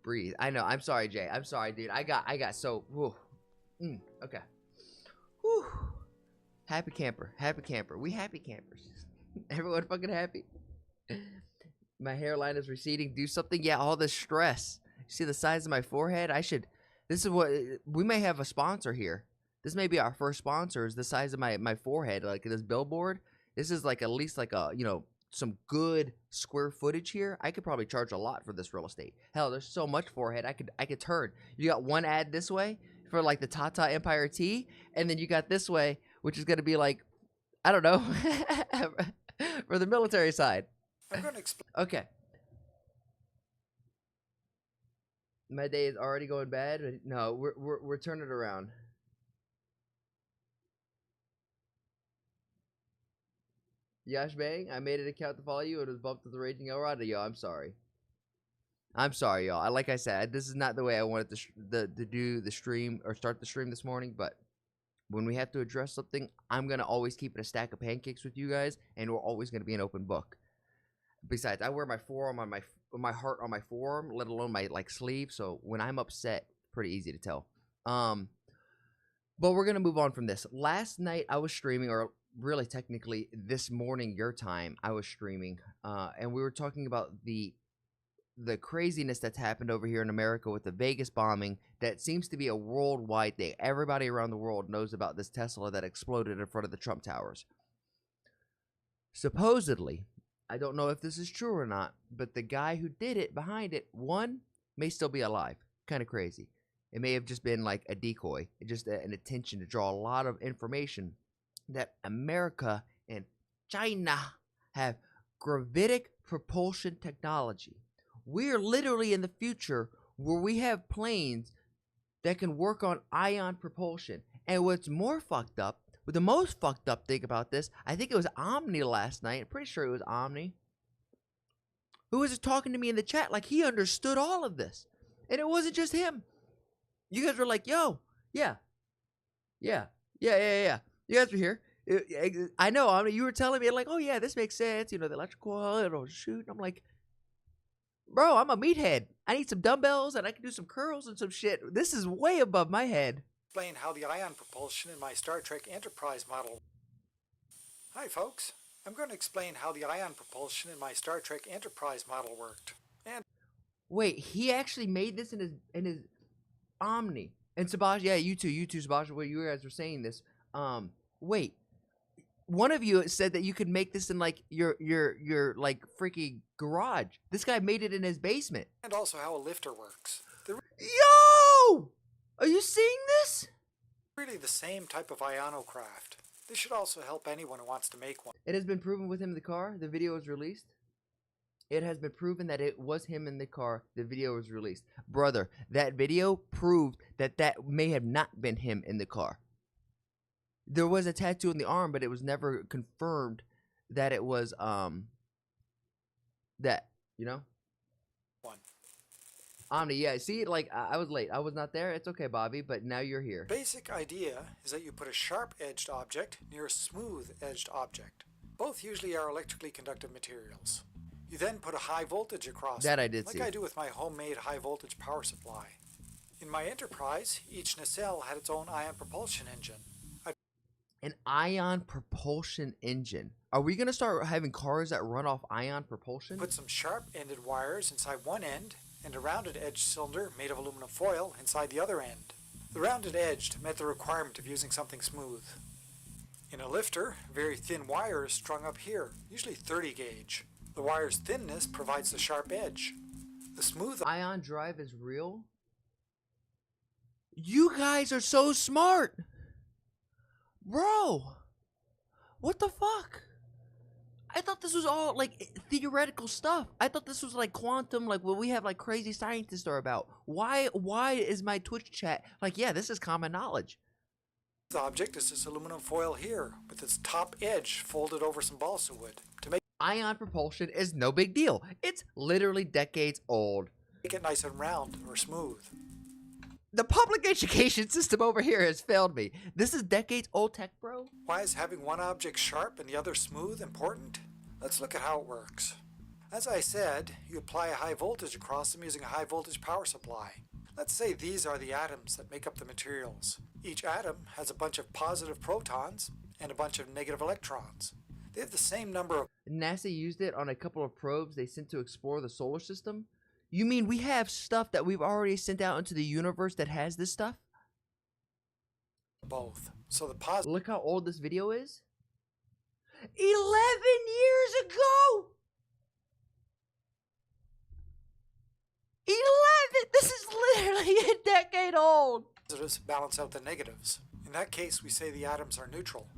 Breathe. I know. I'm sorry, Jay. I'm sorry, dude. I got so. Whew. Okay. Whew. Happy camper. Happy camper. We happy campers. Everyone fucking happy. My hairline is receding. Do something. Yeah, all this stress. See the size of my forehead? I should. This is what we may have a sponsor here. This may be our first sponsor. Is the size of my forehead, like this billboard. This is like at least like a some good square footage here. I could probably charge a lot for this real estate. Hell, there's so much forehead. I could turn. You got one ad this way for like the Tata Empire Tea, and then you got this way, which is gonna be like, I don't know, for the military side. I'm going to explain. Okay. My day is already going bad. But no, we're turning it around. Yash Bang, I made an account to follow you. It was bumped to the Raging Elrod. Yo, I'm sorry. I'm sorry, y'all. Like I said, this is not the way I wanted to do the stream or start the stream this morning. But when we have to address something, I'm gonna always keep it a stack of pancakes with you guys, and we're always gonna be an open book. Besides, I wear my forearm on my heart on my forearm, let alone my like sleeve. So when I'm upset, pretty easy to tell. But we're gonna move on from this. Last night I was streaming, or really technically this morning your time I was streaming, and we were talking about the craziness that's happened over here in America with the Vegas bombing. That seems to be a worldwide thing. Everybody around the world knows about this Tesla that exploded in front of the Trump Towers. Supposedly, I don't know if this is true or not, but the guy who did it, behind it, one, may still be alive. Kind of crazy. It may have just been like a decoy, just an attention to draw a lot of information that America and China have gravitic propulsion technology. We're literally in the future where we have planes that can work on ion propulsion. And what's more fucked up, the most fucked up thing about this, I think it was Omni last night. I'm pretty sure it was Omni, who was talking to me in the chat like he understood all of this. And it wasn't just him. You guys were like, yo, yeah. You guys were here. I know, Omni, you were telling me like, oh yeah, this makes sense. You know, the electrical, it'll shoot. And I'm like, bro, I'm a meathead. I need some dumbbells and I can do some curls and some shit. This is way above my head. Explain how the ion propulsion in my Star Trek Enterprise model. Hi folks, I'm going to explain how the ion propulsion in my Star Trek Enterprise model worked. And wait, he actually made this in his Omni. And Sebastian, yeah, you too, Sebastian, where you guys were saying this. Wait, one of you said that you could make this in like your like freaking garage. This guy made it in his basement. And also how a lifter works. Yo! Are you seeing this? Really the same type of ionocraft. This should also help anyone who wants to make one. It has been proven with him in the car. The video was released. It has been proven that it was him in the car. The video was released. Brother, that video proved that that may have not been him in the car. There was a tattoo on the arm, but it was never confirmed that it was, that, you know? One. Omni, yeah, see, like, I was late. I was not there. It's okay, Bobby, but now you're here. Basic idea is that you put a sharp-edged object near a smooth-edged object. Both usually are electrically conductive materials. You then put a high voltage across That them, I did like see. I do with my homemade high-voltage power supply. In my Enterprise, each nacelle had its own ion propulsion engine. An ion propulsion engine. Are we going to start having cars that run off ion propulsion? Put some sharp-ended wires inside one end and a rounded edge cylinder made of aluminum foil inside the other end. The rounded edge met the requirement of using something smooth. In a lifter, very thin wire is strung up here, usually 30 gauge. The wire's thinness provides the sharp edge. The smooth Ion drive is real? You guys are so smart! Bro! What the fuck? I thought this was all like theoretical stuff. I thought this was like quantum, like what we have like crazy scientists are about. Why is my Twitch chat like, yeah, this is common knowledge? The object is this aluminum foil here, with its top edge folded over some balsa wood to make Ion propulsion is no big deal. It's literally decades old. it nice and round or smooth. The public education system over here has failed me. This is decades old tech, bro. Why is having one object sharp and the other smooth important? Let's look at how it works. As I said, you apply a high voltage across them using a high voltage power supply. Let's say these are the atoms that make up the materials. Each atom has a bunch of positive protons and a bunch of negative electrons. They have the same number of NASA used it on a couple of probes they sent to explore the solar system. You mean we have stuff that we've already sent out into the universe that has this stuff? both. So the positive Look how old this video is. 11 years ago! 11! This is literally a decade old! positives balance out the negatives. In that case, we say the atoms are neutral.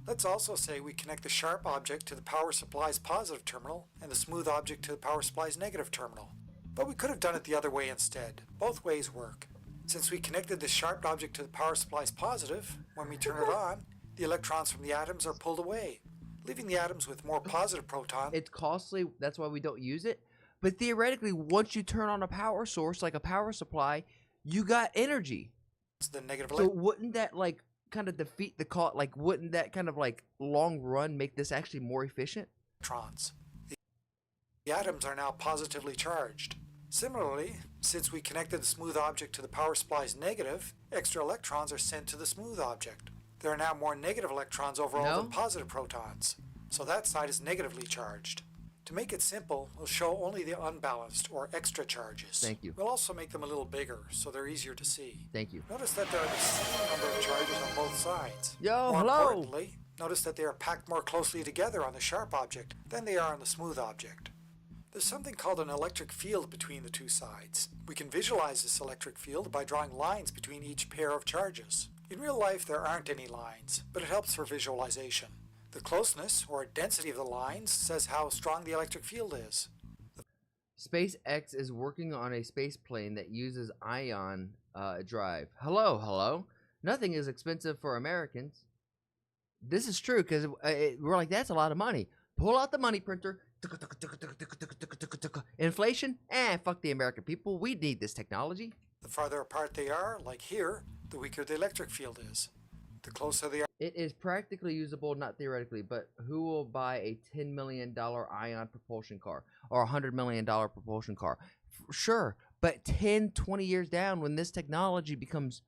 Let's also say we connect the sharp object to the power supply's positive terminal and the smooth object to the power supply's negative terminal. But we could have done it the other way instead. Both ways work. Since we connected the sharp object to the power supply's positive, when we turn it on, the electrons from the atoms are pulled away, leaving the atoms with more positive protons. It's costly, that's why we don't use it. But theoretically, once you turn on a power source, like a power supply, you got energy. The negative So wouldn't that like kind of defeat the cost? Like wouldn't that kind of like long run make this actually more efficient? electrons. The atoms are now positively charged. Similarly, since we connected the smooth object to the power supply's negative, extra electrons are sent to the smooth object. There are now more negative electrons overall than positive protons, so that side is negatively charged. To make it simple, we'll show only the unbalanced or extra charges. Thank you. We'll also make them a little bigger so they're easier to see. Thank you. Notice that there are the same number of charges on both sides. Yo, More hello. importantly, notice that they are packed more closely together on the sharp object than they are on the smooth object. There's something called an electric field between the two sides. We can visualize this electric field by drawing lines between each pair of charges. In real life, there aren't any lines, but it helps for visualization. The closeness, or density of the lines, says how strong the electric field is. SpaceX is working on a space plane that uses ion drive. Hello. Nothing is expensive for Americans. This is true because we're like, that's a lot of money. Pull out the money printer. Inflation? Fuck the American people. We need this technology. The farther apart they are, like here, the weaker the electric field is. The closer they are. It is practically usable, not theoretically, but who will buy a $10 million ion propulsion car or a $100 million propulsion car? Sure, but 10, 20 years down, when this technology becomes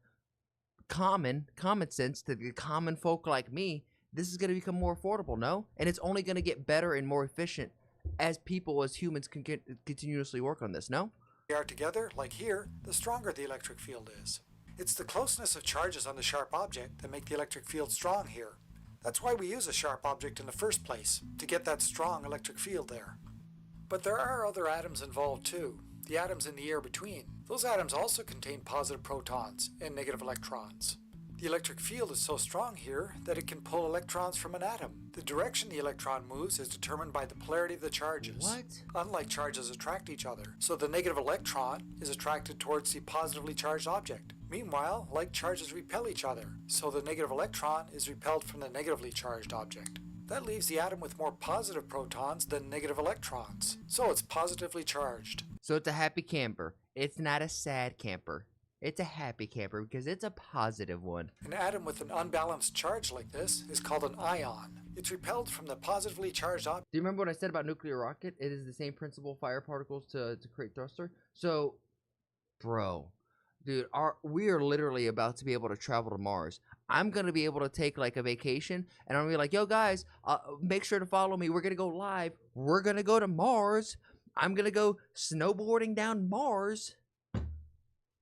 common sense to the common folk like me, this is going to become more affordable, no? And it's only going to get better and more efficient as people, as humans, can continuously work on this, no? They are together, like here, the stronger the electric field is. It's the closeness of charges on the sharp object that make the electric field strong here. That's why we use a sharp object in the first place, to get that strong electric field there. But there are other atoms involved too, the atoms in the air between. Those atoms also contain positive protons and negative electrons. The electric field is so strong here that it can pull electrons from an atom. The direction the electron moves is determined by the polarity of the charges. What? Unlike charges attract each other, so the negative electron is attracted towards the positively charged object. Meanwhile, like charges repel each other, so the negative electron is repelled from the negatively charged object. That leaves the atom with more positive protons than negative electrons, so it's positively charged. So it's a happy camper. It's not a sad camper. It's a happy camper because it's a positive one. An atom with an unbalanced charge like this is called an ion. It's repelled from the positively charged object. Do you remember what I said about nuclear rocket? It is the same principle, fire particles to create thruster. So, bro, dude, we are literally about to be able to travel to Mars. I'm going to be able to take like a vacation and I'm going to be like, yo guys, make sure to follow me. We're going to go live. We're going to go to Mars. I'm going to go snowboarding down Mars.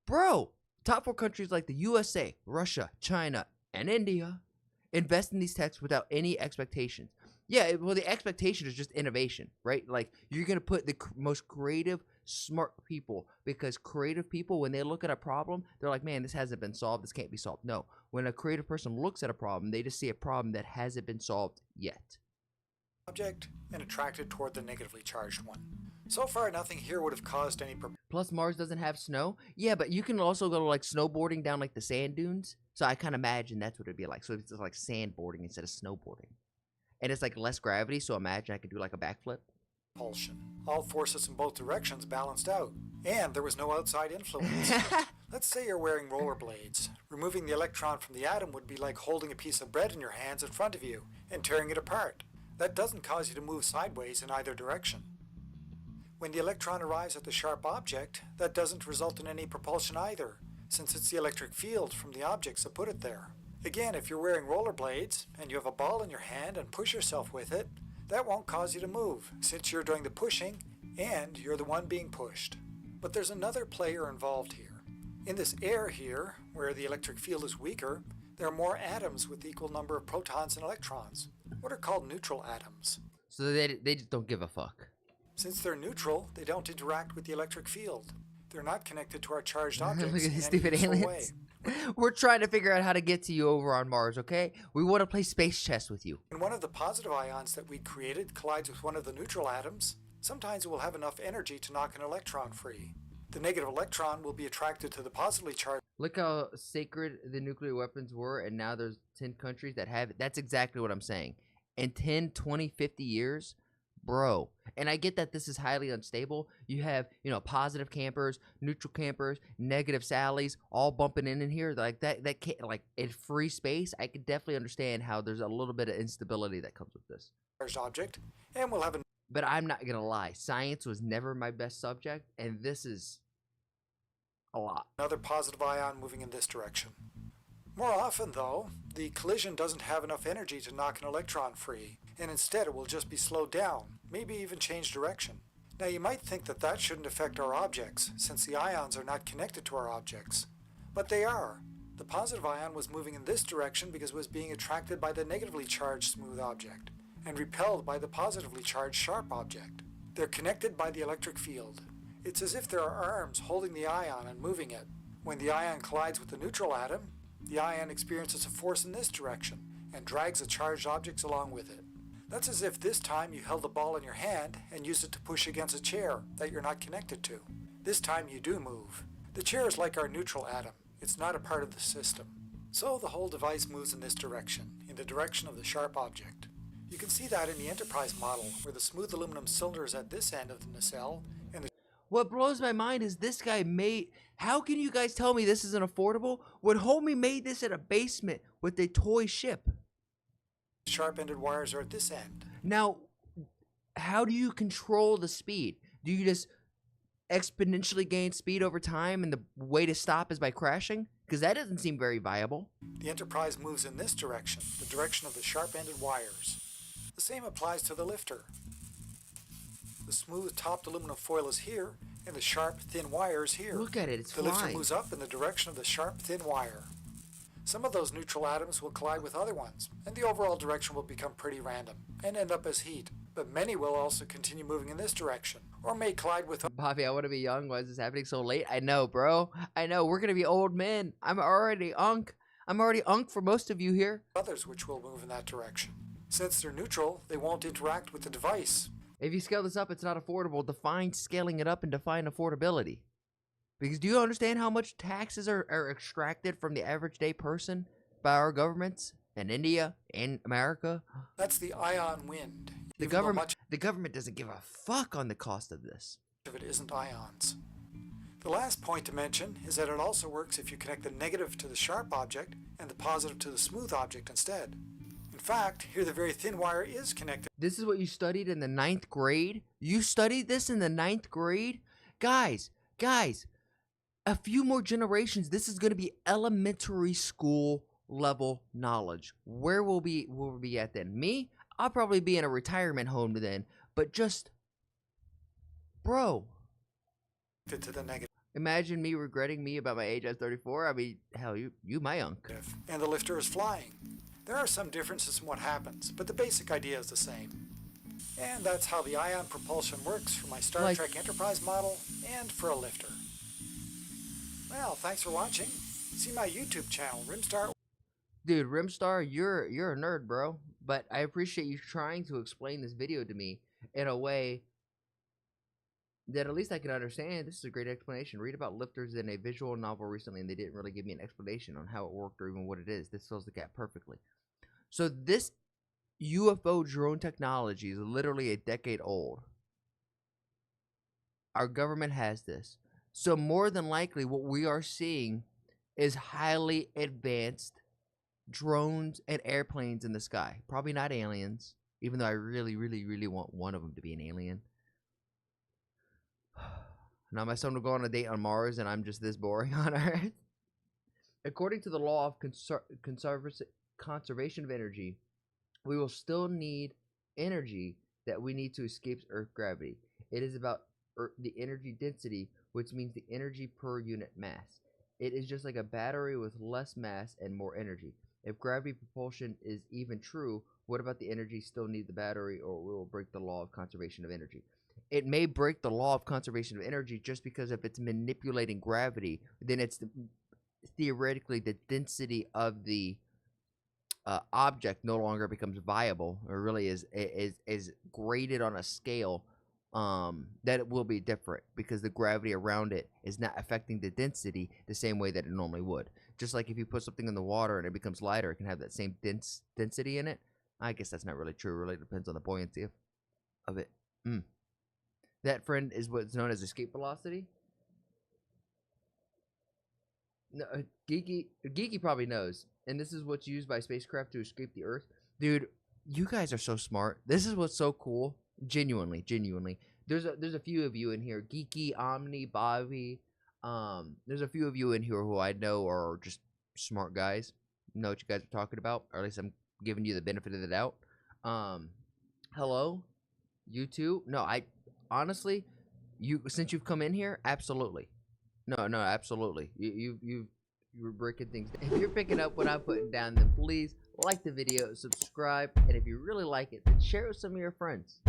Bro, top 4 countries like the USA, Russia, China, and India invest in these techs without any expectations. Yeah, well, the expectation is just innovation, right? Like, you're going to put the most creative, smart people, because creative people, when they look at a problem, they're like, man, this hasn't been solved. This can't be solved. No, when a creative person looks at a problem, they just see a problem that hasn't been solved yet. Object and attracted toward the negatively charged one. So far, nothing here would have caused any. Plus, Mars doesn't have snow. Yeah, but you can also go like snowboarding down like the sand dunes. So I kind of imagine that's what it'd be like. So it's just like sandboarding instead of snowboarding. And it's like less gravity, so imagine I could do like a backflip. Propulsion. All forces in both directions balanced out. And there was no outside influence. Let's say you're wearing rollerblades. Removing the electron from the atom would be like holding a piece of bread in your hands in front of you and tearing it apart. That doesn't cause you to move sideways in either direction. When the electron arrives at the sharp object, that doesn't result in any propulsion either, since it's the electric field from the objects that put it there. Again, if you're wearing rollerblades and you have a ball in your hand and push yourself with it, that won't cause you to move, since you're doing the pushing and you're the one being pushed. But there's another player involved here. In this air here, where the electric field is weaker, there are more atoms with equal number of protons and electrons, what are called neutral atoms. So they just don't give a fuck. Since they're neutral, they don't interact with the electric field. They're not connected to our charged objects Look at in these any stupid useful way. aliens. We're trying to figure out how to get to you over on Mars, okay? We want to play space chess with you. When one of the positive ions that we created collides with one of the neutral atoms, sometimes it will have enough energy to knock an electron free. The negative electron will be attracted to the positively charged. Look how sacred the nuclear weapons were, and now there's 10 countries that have it. That's exactly what I'm saying. In 10, 20, 50 years, bro. And I get that this is highly unstable. You have, positive campers, neutral campers, negative Sallys, all bumping in here. Like that can't, like, in free space, I could definitely understand how there's a little bit of instability that comes with this. Charged object, and we'll have But I'm not going to lie. Science was never my best subject, and this is a lot. another positive ion moving in this direction. More often, though, the collision doesn't have enough energy to knock an electron free, and instead it will just be slowed down, maybe even change direction. Now you might think that that shouldn't affect our objects, since the ions are not connected to our objects. But they are. The positive ion was moving in this direction because it was being attracted by the negatively charged smooth object, and repelled by the positively charged sharp object. They're connected by the electric field. It's as if there are arms holding the ion and moving it. When the ion collides with the neutral atom, the ion experiences a force in this direction and drags the charged objects along with it. That's as if this time you held a ball in your hand and used it to push against a chair that you're not connected to. This time you do move. The chair is like our neutral atom. It's not a part of the system. So the whole device moves in this direction, in the direction of the sharp object. You can see that in the Enterprise model, where the smooth aluminum cylinder is at this end of the nacelle, and the What blows my mind is this guy made... How can you guys tell me this isn't affordable when homie made this at a basement with a toy ship? sharp-ended wires are at this end. Now, how do you control the speed? Do you just exponentially gain speed over time and the way to stop is by crashing? Because that doesn't seem very viable. The Enterprise moves in this direction, the direction of the sharp-ended wires. The same applies to the lifter. The smooth topped aluminum foil is here, and the sharp, thin wire is here. Look at it, it's The lifter flying. moves up in the direction of the sharp, thin wire. Some of those neutral atoms will collide with other ones, and the overall direction will become pretty random, and end up as heat. But many will also continue moving in this direction, or may collide with Bobby, I want to be young. Why is this happening so late? I know, bro. I know. We're going to be old men. I'm already unk. I'm already unk for most of you here. others which will move in that direction. Since they're neutral, they won't interact with the device. If you scale this up, it's not affordable. Define scaling it up and define affordability. Because do you understand how much taxes are extracted from the average day person by our governments in India and America? That's the ion wind. The even though government doesn't give a fuck on the cost of this. much of it isn't ions. The last point to mention is that it also works if you connect the negative to the sharp object and the positive to the smooth object instead. In fact, here the very thin wire is connected. This is what you studied in the 9th grade? You studied this in the 9th grade? Guys, a few more generations, this is going to be elementary school level knowledge. Where will we be at then? Me? I'll probably be in a retirement home then, but just, bro. To the negative, Imagine me regretting me about my age at 34. I mean, hell, you my unk. and the lifter is flying. There are some differences in what happens, but the basic idea is the same. And that's how the ion propulsion works for my Star Trek Enterprise model and for a lifter. Well, thanks for watching. See my YouTube channel, Rimstar. Dude, Rimstar, you're a nerd, bro. But I appreciate you trying to explain this video to me in a way that at least I can understand. This is a great explanation. Read about lifters in a visual novel recently, and they didn't really give me an explanation on how it worked or even what it is. This fills the gap perfectly. So this UFO drone technology is literally a decade old. Our government has this. So more than likely what we are seeing is highly advanced drones and airplanes in the sky. Probably not aliens, even though I really, really, really want one of them to be an alien. Now my son will go on a date on Mars, and I'm just this boring on Earth. According to the law of conservation of energy, we will still need energy that we need to escape Earth gravity. It is about the energy density, which means the energy per unit mass. It is just like a battery with less mass and more energy. If gravity propulsion is even true, what about the energy still need the battery, or we will break the law of conservation of energy? It may break the law of conservation of energy just because if it's manipulating gravity, then it's theoretically the density of the object no longer becomes viable, or really is graded on a scale that it will be different because the gravity around it is not affecting the density the same way that it normally would. Just like if you put something in the water and it becomes lighter, it can have that same density in it. I guess that's not really true. It really depends on the buoyancy of it. That, friend, is what's known as escape velocity. No, Geeky probably knows. And this is what's used by spacecraft to escape the Earth. Dude, you guys are so smart. This is what's so cool. Genuinely. There's a few of you in here. Geeky, Omni, Bobby. There's a few of you in here who I know are just smart guys. Know what you guys are talking about. Or at least I'm giving you the benefit of the doubt. Hello? You two? No, I honestly, since you've come in here, absolutely. No, absolutely. You're breaking things down. If you're picking up what I'm putting down, then please like the video, subscribe, and if you really like it, then share it with some of your friends.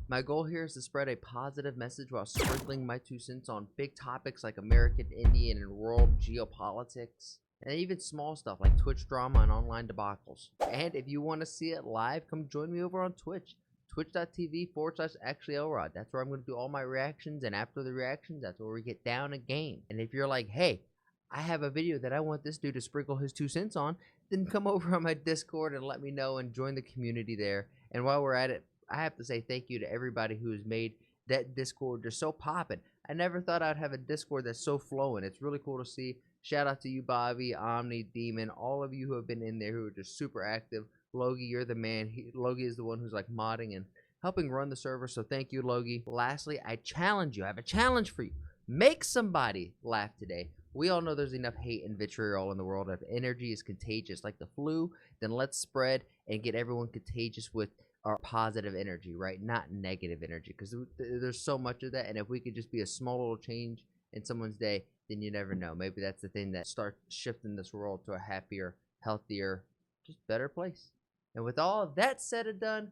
My goal here is to spread a positive message while sprinkling my 2 cents on big topics like American, Indian, and world geopolitics, and even small stuff like Twitch drama and online debacles. And if you want to see it live, come join me over on Twitch. Twitch.tv/ActuallyElrod. That's where I'm going to do all my reactions, and after the reactions, that's where we get down a game. And if you're like, hey, I have a video that I want this dude to sprinkle his 2 cents on, then come over on my Discord and let me know and join the community there. And while we're at it, I have to say thank you to everybody who has made that Discord just so poppin'. I never thought I'd have a Discord that's so flowing. It's really cool to see. Shout out to you, Bobby, Omni, Demon, all of you who have been in there who are just super active. Logie, you're the man. Logie is the one who's like modding and helping run the server, so thank you, Logie. Lastly, I challenge you. I have a challenge for you. Make somebody laugh today. We all know there's enough hate and vitriol in the world. If energy is contagious like the flu, then let's spread and get everyone contagious with our positive energy, right? Not negative energy, because there's so much of that, and if we could just be a small little change in someone's day, then you never know. Maybe that's the thing that starts shifting this world to a happier, healthier, just better place. And with all that said and done,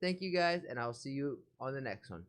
thank you guys, and I'll see you on the next one.